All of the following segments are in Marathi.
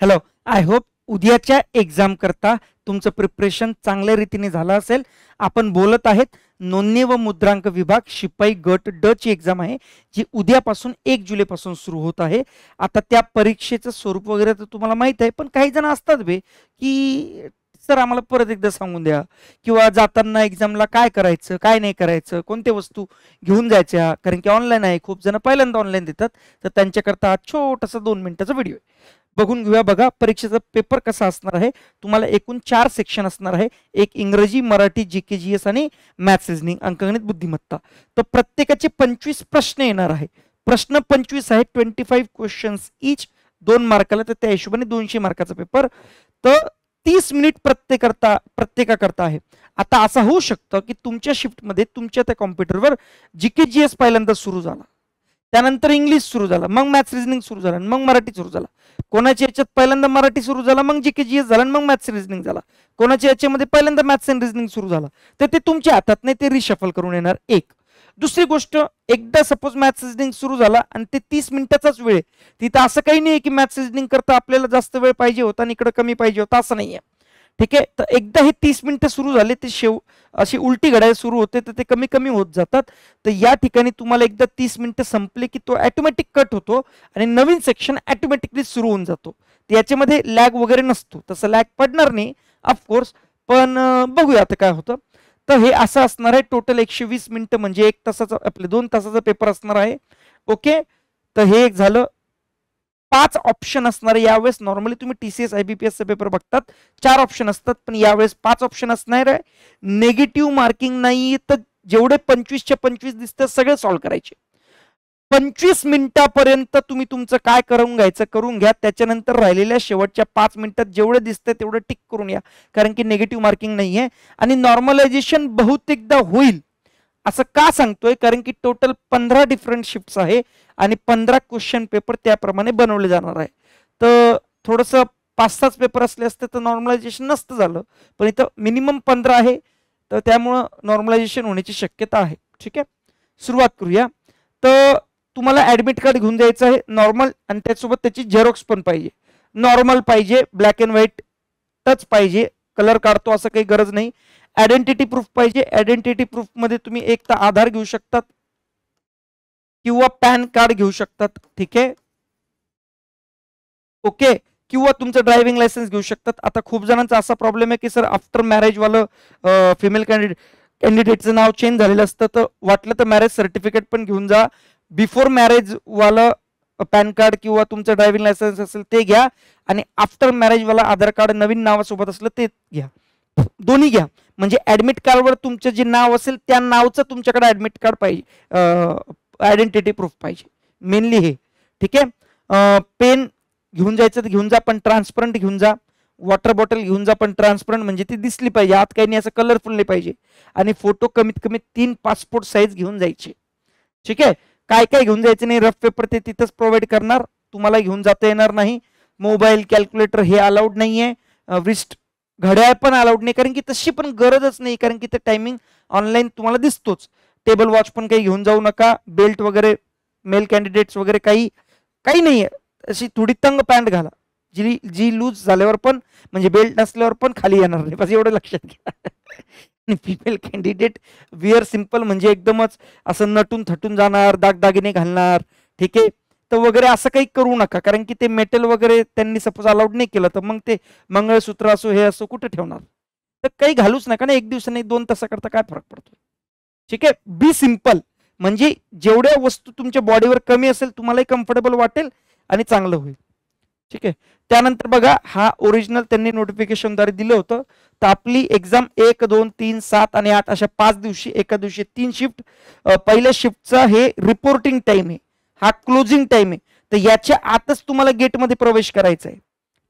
हॅलो, आय होप उद्याच्या एक्झाम करता तुमचं प्रिपरेशन चांगल्या रीतीने झालं असेल. आपण बोलत आहेत नोंदणी व मुद्रांक विभाग शिपाई गट ड ची एक्झाम आहे, जी उद्यापासून 1 जुलैपासून सुरू होत आहे. आता त्या परीक्षेचं स्वरूप वगैरे तर तुम्हाला माहित आहे, पण काही जण असतात बे की सर आम्हाला परत एकदा सांगून द्या, किंवा जाताना एक्झामला काय करायचं काय नाही करायचं, कोणत्या वस्तू घेऊन जायच्या, कारण की ऑनलाईन आहे. खूप जण पहिल्यांदा ऑनलाईन देतात, तर त्यांच्याकरता हा छोटासा 2 मिनिटाचा व्हिडिओ आहे. बघून घेऊया. बघा पेपरचा पेपर कसा असणार आहे. तुम्हाला एकूण 4 सेक्शन असणार आहे. एक इंग्रजी, मराठी, जीके जीएस आणि मॅथ्स रिझनिंग, अंकगणित, बुद्धिमत्ता. तर प्रत्येकाचे 25 प्रश्न येणार आहे. प्रश्न 25 आहे, 25 क्वेश्चन्स इच, 2 मार्काला. तर त्या हिशोबाने 200 मार्काचा पेपर. तर 30 मिनिट प्रत्येकाकरता आहे. आता असं होऊ शकतं की तुमच्या शिफ्टमध्ये तुमच्या त्या कॉम्प्युटरवर जीके जीएस पहिल्यांदा सुरू झाला, त्यानंतर इंग्लिश सुरू झाला, मग मॅथ्स रिझनिंग सुरू झाला, मग मराठी सुरू झाला. कोणाच्या याच्यात पहिल्यांदा मराठी सुरू झाला, मग जीके जीएस झाला, मग मॅथ्स रिझनिंग झाला. कोणाच्या याच्यामध्ये पहिल्यांदा मॅथ्स अँड रिझनिंग सुरू झाला. तर ते तुमच्या हातात नाही, ते रिशफल करून येणार. एक दुसरी गोष्ट, एकदा सपोज मॅथ्स रिझनिंग सुरू झाला आणि ते 30 मिनिटाचाच वेळ आहे, तिथं असं काही नाही की मॅथ्स रिझनिंग करता आपल्याला जास्त वेळ पाहिजे होता आणि इकडे कमी पाहिजे होता, असं नाहीये. ठीक आहे. तर एकदा हे 30 मिनिटं सुरू झाले, ते अशी उलटी घड्याळ सुरू होते, तर ते कमी कमी होत जातात. तर या ठिकाणी तुम्हाला एकदा 30 मिनिटं संपले की तो ऑटोमॅटिक कट होतो आणि नवीन सेक्शन ऑटोमॅटिकली सुरू होऊन जातो. याच्यामध्ये लॅग वगैरे नसतो, तसं लॅग पडणार नाही ऑफकोर्स, पण बघूया आता काय होतं. तर हे असं असणार आहे. टोटल 120 मिनिटं म्हणजे 1 तासाचा, आपले 2 तासाचा पेपर असणार आहे. ओके. तर हे एक झालं. 5 ऑप्शन असणार आहे यावेळेस. नॉर्मली तुम्ही टीसीएस आयबीपीएसचा पेपर बघतात, 4 ऑप्शन असतात, पण यावेळेस 5 ऑप्शन असणार आहे. नेगेटिव्ह मार्किंग नाही, तर जेवढे 25च्या 25 दिसतात सगळे सॉल्व्ह करायचे. 25 मिनिटापर्यंत तुम्ही तुमचं काय करून घ्यायचं करून घ्या. त्याच्यानंतर राहिलेल्या शेवटच्या 5 मिनिटात जेवढे दिसतं तेवढं टिक करून या, कारण की नेगेटिव्ह मार्किंग नाही आहे. आणि नॉर्मलायझेशन बहुतेकदा होईल. असं का सांगतोय, कारण की टोटल 15 डिफरंट शिफ्ट्स आहे आणि 15 क्वेश्चन पेपर त्याप्रमाणे बनवले जाणार आहे. तर थोडंसं 5-6 पेपर असले असते तर नॉर्मलायझेशन नसतं झालं, पण इथं मिनिमम 15 आहे, तर त्यामुळं नॉर्मलायझेशन होण्याची शक्यता आहे. ठीक आहे, सुरुवात करूया. तर तुम्हाला ॲडमिट कार्ड घेऊन जायचं आहे नॉर्मल, आणि त्याचसोबत त्याची झेरॉक्स पण पाहिजे. नॉर्मल पाहिजे, ब्लॅक अँड व्हाईट टच पाहिजे, कलर काढतो असं काही गरज नाही. आयडेंटिटी प्रूफ पाहिजे. आयडेंटिटी प्रूफ मध्ये तुम्ही एक तर आधार घेऊ शकतात किंवा पॅन कार्ड घेऊ शकतात. ठीक आहे, ओके. किंवा तुमचं ड्रायव्हिंग लायसन्स घेऊ शकतात. आता खूप जणांचा असा प्रॉब्लेम आहे की सर आफ्टर मॅरेज वालं फिमेल कॅन्डिडेटचं नाव चेंज झालेलं असतं, तर वाटलं तर मॅरेज सर्टिफिकेट पण घेऊन जा. बिफोर मॅरेज वालं पॅन कार्ड किंवा तुमचं ड्रायव्हिंग लायसन्स असेल ते घ्या, आणि आफ्टर मॅरेज वाला आधार कार्ड नवीन नावासोबत असलं ते घ्या. दोन्ही घ्या, म्हणजे ऍडमिट कार्डवर तुमचं जे नाव असेल त्या नावचं तुमच्याकडे ऍडमिट कार्ड पाहिजे, आयडेंटिटी प्रूफ पाहिजे, मेनली हे. ठीक आहे. पेन घेऊन जायचं तर घेऊन जा, पण ट्रान्सपरंट घेऊन जा. वॉटर बॉटल घेऊन जा, पण ट्रान्सपरंट म्हणजे ती दिसली पाहिजे, आत काही नाही असं कलरफुल नाही पाहिजे. आणि फोटो कमीत कमी 3 पासपोर्ट साईज घेऊन जायचे. ठीक आहे. काय काय घेऊन जायचं नाही, रफ पेपर ते तिथंच प्रोव्हाइड करणार, तुम्हाला घेऊन जाता येणार नाही. मोबाईल, कॅल्क्युलेटर हे अलाउड नाहीये. रिस्ट घड्याळ पण अलाउड नाही, कारण की तशी पण गरजच नाही, कारण की ते टायमिंग ऑनलाईन तुम्हाला दिसतोच. टेबल वॉच पण काही घेऊन जाऊ नका. बेल्ट वगैरे मेल कॅन्डिडेट्स वगैरे काही काही नाहीये. अशी थोडी तंग पॅन्ट घाला, जी जी लूज झाल्यावर पण, म्हणजे बेल्ट नसल्यावर पण खाली येणार नाही, बस एवढं लक्षात घ्या. फिमेल कॅन्डिडेट विअर सिंपल, म्हणजे एकदमच असं नटून थटून जाणार, दागदागिने घालणार. ठीक आहे. तर वगैरे असं काही करू नका, कारण की ते मेटल वगैरे त्यांनी सपोज अलाउड नाही केलं तर मग ते मंगळसूत्र असो हे असो कुठे ठेवणार. तर काही घालूच नका ना, 1 दिवसाने 2 तासाकरता काय फरक पडतो. ठीक आहे. बी सिंपल, म्हणजे जेवढ्या वस्तू तुमच्या बॉडीवर कमी असेल तुम्हालाही कम्फर्टेबल वाटेल आणि चांगलं होईल. ठीक आहे. त्यानंतर बघा, हा ओरिजिनल त्यांनी नोटिफिकेशनद्वारे दिलं होतं. तर आपली एक्झाम 1, 2, 3, 7 आणि 8 अशा 5 दिवशी, एका दिवशी 3 शिफ्ट. पहिल्या शिफ्टचा हे रिपोर्टिंग टाइम आहे, हा क्लोजिंग टाइम आहे. तर याच्या आतच तुम्हाला गेटमध्ये प्रवेश करायचा आहे.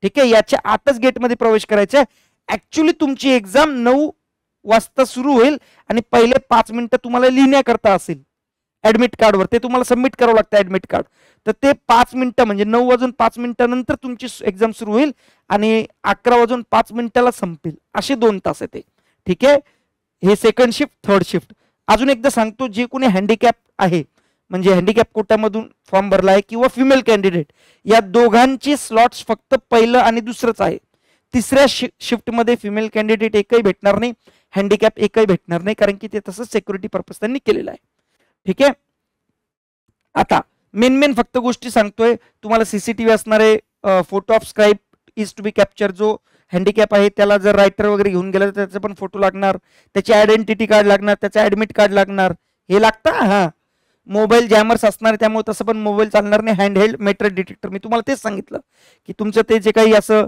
ठीक आहे, याच्या आतच गेटमध्ये प्रवेश करायचा आहे. ऍक्च्युली तुमची एक्झाम 9 वाजता सुरू होईल आणि पहिले 5 मिनिटं तुम्हाला लिहिण्याकरता असेल ऍडमिट कार्डवर, ते तुम्हाला सबमिट करावं लागतं ऍडमिट कार्ड. तर ते 5 मिनिटं म्हणजे 9 वाजून 5 मिनिटानंतर तुमची एक्झाम सुरू होईल आणि 11 वाजून 5 मिनिटाला संपेल, असे 2 तास येते. ठीक आहे. हे सेकंड शिफ्ट, थर्ड शिफ्ट. अजून एकदा सांगतो, जे कोणी हँडिकॅप आहे, म्हणजे हँडिकॅप कोट्यामधून फॉर्म भरला आहे किंवा फिमेल कॅन्डिडेट, या दोघांची स्लॉट्स फक्त पहिलं आणि दुसरंच आहे. तिसऱ्या शिफ्टमध्ये फिमेल कॅन्डिडेट एकही भेटणार नाही, हँडिकॅप एकही भेटणार नाही, कारण की ते तसंच सिक्युरिटी पर्पज त्यांनी केलेलं आहे. ठीक आहे. आता मेन फक्त गोष्टी सांगतोय तुम्हाला. सीसीटीव्ही असणारे, photo of scribe is to be capture. जो हँडिकॅप आहे त्याला जर रायटर वगैरे घेऊन गेला तर त्याचा पण फोटो लागणार, त्याची आयडेंटिटी कार्ड लागणार, त्याचं ऍडमिट कार्ड लागणार, हे लागतं. हा, मोबाईल जॅमर्स असणार, त्यामुळे तसं पण मोबाईल चालणार नाही. हँडहेल्ड मेटल डिटेक्टर, मी तुम्हाला तेच सांगितलं की तुमचं ते जे काही असं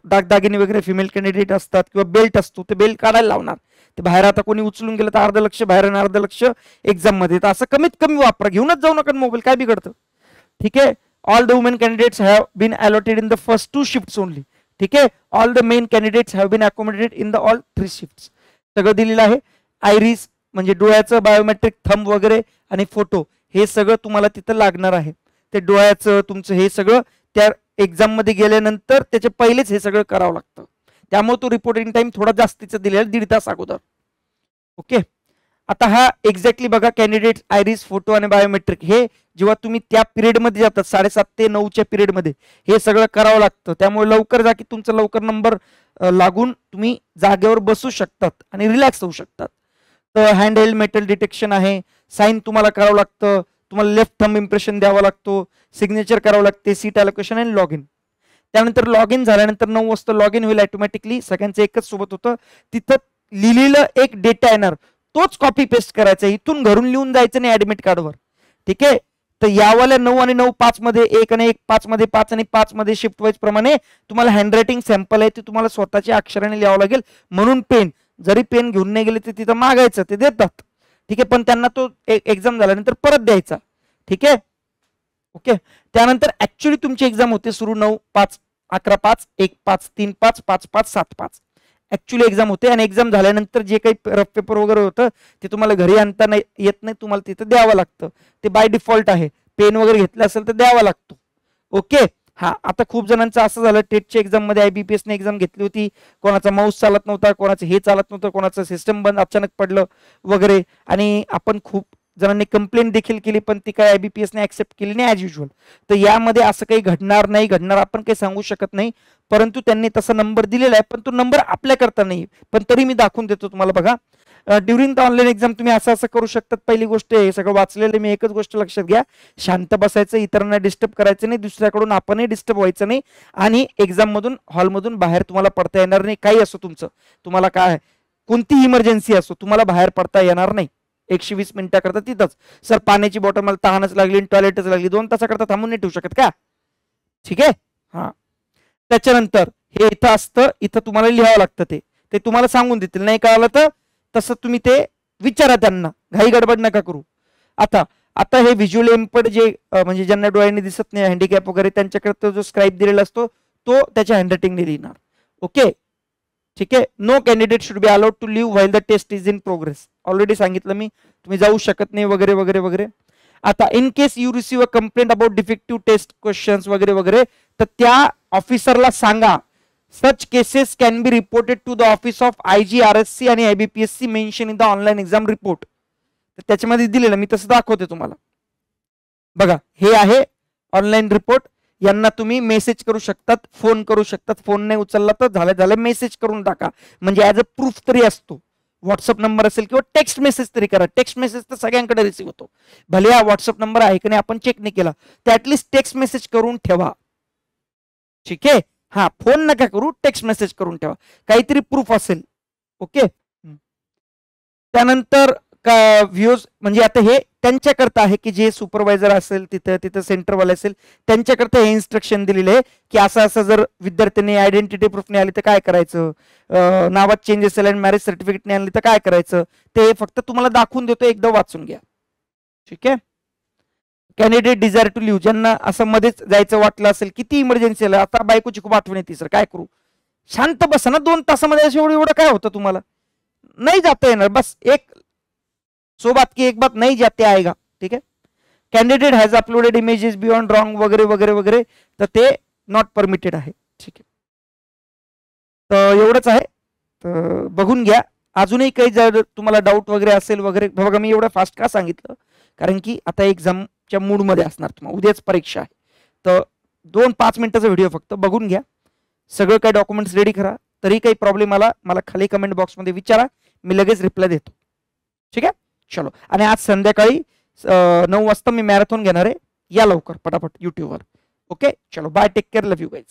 दागदागिने वगैरे फिमेल कॅन्डिडेट असतात किंवा बेल्ट असतो, ते बेल्ट काढायला लावणार. ते बाहेर आता कोणी उचलून गेलं तर अर्ध लक्ष बाहेर आणि अर्ध लक्ष एक्झाम मध्ये. तर असं कमीत कमी वापरा, घेऊनच जाऊ नका मोबाईल, काय बिघडतं. ठीक आहे. All the women candidates have been allotted in the first 2 shifts only. ठीक आहे. All the men candidates have been accommodated in the all 3 shifts. सगळं दिलेलं आहे. आयरिस म्हणजे डोळ्याचं बायोमेट्रिक, थंब वगैरे आणि फोटो, हे सगळं तुम्हाला तिथं लागणार आहे. ते डोळ्याचं तुमचं हे सगळं त्या एक्झाम मध्ये गेल्यानंतर त्याच्या पहिलेच हे सगळं करावं लागतं. त्यामुळे तो रिपोर्टिंग टाइम थोडा जास्तीचा दिलेला, 1.5 तास अगोदर. ओके. आता हा एक्झॅक्टली बघा, कॅन्डिडेट आयरिस, फोटो आणि बायोमेट्रिक, हे जेव्हा तुम्ही त्या पिरियडमध्ये जातात 7:30 ते 9च्या पिरियडमध्ये हे सगळं करावं लागतं. त्यामुळे लवकर जा की तुमचा लवकर नंबर लागून तुम्ही जागेवर बसू शकतात आणि रिलॅक्स होऊ शकतात. तर हँडहेल्ड मेटल डिटेक्शन आहे, साईन तुम्हाला करावं लागतं, तुम्हाला लेफ्ट थंब इम्प्रेशन द्यावा लागतो, सिग्नेचर करावं लागते, सीट अलोकेशन आणि लॉग इन. त्यानंतर लॉग इन झाल्यानंतर 9 वाजता लॉग इन होईल ऑटोमॅटिकली, सगळ्यांचं एकच सोबत होतं. तिथं लिहिलेलं एक डेटा येणार, तोच कॉपी पेस्ट करायचा, इथून घरून लिहून जायचं नाही ऍडमिट कार्डवर. ठीक आहे. तर यावाल्या 9 आणि 9, 5 मध्ये 1 आणि 1, 5 मध्ये 5 आणि 5 मध्ये शिफ्ट वाईज प्रमाणे तुम्हाला हँडरायटिंग सॅम्पल आहे ते तुम्हाला स्वतःच्या अक्षराने लिहावं लागेल. म्हणून पेन, जरी पेन घेऊन नाही गेले तर तिथं मागायचं, ते देतात. ठीक आहे. पण त्यांना तो एक्झाम झाल्यानंतर परत द्यायचा. ठीक आहे. ओके. त्यानंतर ऍक्च्युली तुमची एक्झाम होते सुरू 9/5, 11/5, 1/5, 3/5, 5/5, 7/5 ऍक्च्युली एक्झाम होते. आणि एक्झाम झाल्यानंतर जे काही रफ पेपर वगैरे होतं ते तुम्हाला घरी आणता नाही येत नाही, तुम्हाला तिथं द्यावं लागतं. ते बाय डिफॉल्ट आहे. पेन वगैरे घेतलं असेल तर द्यावा लागतो. ओके. हा, आता खूप जणांचं असं झालं, टेटच्या एक्झाम मध्ये IBPS ने एक्झाम घेतली होती, कोणाचा माऊस चालत नव्हता, कोणाचं हे चालत नव्हतं, कोणाचं सिस्टम बंद अचानक पडलं वगैरे, आणि आपण खूप जणांनी कंप्लेंट देखील केली, पण ती काय IBPS ने ऍक्सेप्ट केली नाही ऍज युजल. तर यामध्ये असं काही घडणार नाही, घडणार आपण काही सांगू शकत नाही. परंतु त्यांनी तसा नंबर दिलेला आहे, पण तो नंबर आपल्याकरता नाही, पण तरी मी दाखवून देतो तुम्हाला. बघा, ड्युरिंग द ऑनलाईन एक्झाम तुम्ही असं करू शकतात. पहिली गोष्ट हे सगळं वाचलेलं मी, एकच गोष्ट लक्षात घ्या, शांत बसायचं, इतरांना डिस्टर्ब करायचं नाही, दुसऱ्याकडून आपणही डिस्टर्ब व्हायचं नाही, आणि एक्झाम मधून हॉलमधून बाहेर तुम्हाला पडता येणार नाही. काही असो तुमचं, तुम्हाला काय कोणती इमर्जन्सी असो, तुम्हाला बाहेर पडता येणार नाही. 120 मिनिटाकरता तिथंच. सर पाण्याची बॉटल मला तहानच लागली, टॉयलेटच लागली, 2 तासाकरता थांबून नाही ठेवू शकत का? ठीक आहे. हा, त्याच्यानंतर हे इथं असतं, इथं तुम्हाला लिहावं लागतं, ते तुम्हाला सांगून देतील. नाही कळालं तर तसं तुम्ही ते विचारा त्यांना, घाई गडबड नका करू. आता हे व्हिज्युअल इम्पर्ड जे म्हणजे ज्यांना डोळ्यांनी दिसत नाही, हँडिकॅप वगैरे, त्यांच्याकडे जो स्क्राईब दिलेला असतो तो त्याच्या हँडरायटिंगने लिहिणार. ओके. ठीक आहे. No candidate should be allowed to leave while the test is in progress. Already सांगितलं मी, तुम्ही जाऊ शकत नाही वगैरे वगैरे वगैरे. आता in case you receive a complaint about defective test questions वगैरे वगैरे, तर त्या ऑफिसरला सांगा. Such cases can be reported to the office of IGRSC आणि IBPSC mention in the online exam report. तर त्याच्यामध्ये दिलेलं मी तसं दाखवते तुम्हाला. बघा, हे आहे ऑनलाईन रिपोर्ट. यांना तुम्ही मेसेज करू शकतात, फोन करू शकतात. फोन नाही उचलला तर झालं मेसेज करून टाका, म्हणजे ऍज अ प्रूफ तरी असतो. व्हॉट्सअप नंबर असेल किंवा टेक्स्ट मेसेज तरी करा. टेक्स्ट मेसेज तर सगळ्यांकडे रिसिव्ह होतो, भले हा व्हॉट्सअप नंबर आहे की नाही आपण चेक नाही केला, तर ऍटलिस्ट टेक्स्ट मेसेज करून ठेवा. ठीक आहे. हा, फोन नका करू, टेक्स्ट मेसेज करून ठेवा, काहीतरी प्रूफ असेल. ओके. त्यानंतर व्ह्यूज म्हणजे आता हे त्यांच्याकरता आहे की जे सुपरवायझर असेल, तिथं सेंटरवाले असेल, त्यांच्याकरता हे इन्स्ट्रक्शन दिलेले आहे की असं जर विद्यार्थ्यांनी आयडेंटिटी प्रूफ नाही आली तर काय करायचं, नावात चेंज असेल आणि मॅरेज सर्टिफिकेट नाही आणली तर काय करायचं, ते फक्त तुम्हाला दाखवून देतो, एकदा वाचून घ्या. ठीक आहे. कॅन्डिडेट डिझायर टू लिव्ह, ज्यांना असं मध्येच जायचं वाटलं असेल, किती इमर्जन्सी आलं, आता बायकोची खूप आठवण येते सर काय करू, शांत बसा ना, 2 तासामध्ये एवढं काय होतं, तुम्हाला नाही जाता येणार, बस एक सो बात की एक बात नहीं जाते आएगा. ठीक है. Candidate has uploaded images beyond wrong वगैरे वगैरे वगैरे, तर ते नॉट परमिटेड आहे. ठीक आहे. तर एवढंच आहे, तर बघून घ्या. अजूनही काही जर तुम्हाला डाऊट वगैरे असेल वगैरे, बघा मी एवढं फास्ट का सांगितलं, कारण की आता एक्झामच्या मूडमध्ये असणार तुम्हाला, उद्याच परीक्षा आहे. तर 2-5 मिनिटाचा व्हिडिओ फक्त बघून घ्या, सगळं काही डॉक्युमेंट्स रेडी करा. तरी काही प्रॉब्लेम आला मला खाली कमेंट बॉक्समध्ये विचारा, मी लगेच रिप्लाय देतो. ठीक आहे, चलो. आणि आज संध्याकाळी 9 वाजता मी मॅरेथॉन घेणार आहे, या लवकर पटापट यूट्यूबवर. ओके, चलो bye, take care, love you guys.